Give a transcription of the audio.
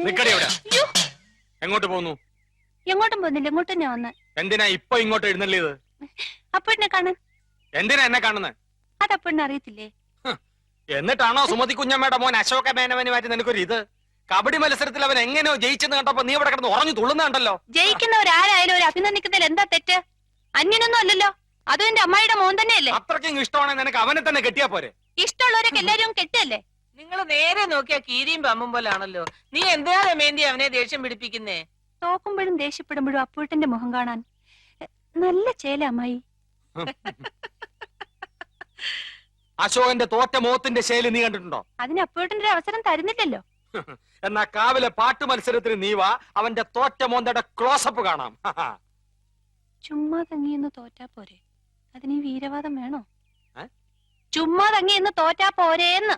നിക്കടി അവിടെ. എങ്ങോട്ട് പോന്നു? എങ്ങോട്ടും പോകുന്നില്ല, ഇങ്ങോട്ട് തന്നെ വന്ന്. എന്തിനാ ഇപ്പൊ ഇങ്ങോട്ട് എഴുന്നള്ളിയത്? അപ്പോഴിനെ കാണാൻ. എന്തിനാ എന്നെ കാണുന്നത്? അത് അപ്പോഴിനെ അറിയത്തില്ലേ? എന്നിട്ടാണോ സുമതി കുഞ്ഞമ്മയുടെ മോൻ അശോക മേനവനുമായിട്ട് നിനക്കൊരു ഇത്? കബഡി മത്സരത്തിൽ അവൻ എങ്ങനെയോ ജയിച്ചെന്ന് കണ്ടപ്പോ നീ ഇവിടെ കിടന്ന് ഉറഞ്ഞു തുള്ളുന്നുണ്ടല്ലോ. ജയിക്കുന്നവരാരായാലും ഒരു അഭിനന്ദിക്കുന്നതിൽ എന്താ തെറ്റ്? അന്യനൊന്നും അല്ലല്ലോ, അതും എന്റെ അമ്മായിയുടെ മോൻ തന്നെയല്ലേ. അത്രയ്ക്കും ഇഷ്ടമാണെങ്കിൽ നിനക്ക് അവനെ തന്നെ കെട്ടിയാ പോരെ? ഇഷ്ടമുള്ളവരൊക്കെ എല്ലാരും കെട്ടല്ലേ? നിങ്ങൾ നേരെ നോക്കിയാ കീരിയും പമ്പും പോലാണല്ലോ. നീ എന്തിനാ രമേന്തി അവനെ ദേഷ്യം പിടിപ്പിക്കുന്നേ? തോക്കുമ്പോഴും ദേഷ്യപ്പെടുമ്പോഴും അപ്പൂട്ടന്റെ മുഖം കാണാൻ നല്ല ചേല അമ്മായി. അശോകന്റെ തോറ്റ മോത്തിന്റെ ശൈലി നീ കണ്ടിട്ടുണ്ടോ? അതിന് അപ്പൂട്ടന്റെ ഒരു അവസരം തരുന്നില്ലല്ലോ. എന്നാ കാവിലെ പാട്ട് മത്സരത്തിന് നീ വാ, അവന്റെ തോറ്റ മോന്തയുടെ ക്ലോസപ്പ് കാണാം. ചുമ്മാ തങ്ങിയെന്ന് തോറ്റാ പോരെ, അതിന് ഈ വീരവാദം വേണോ? ചുമ്മാ തങ്ങിയെന്ന് തോറ്റാ പോരേന്ന്.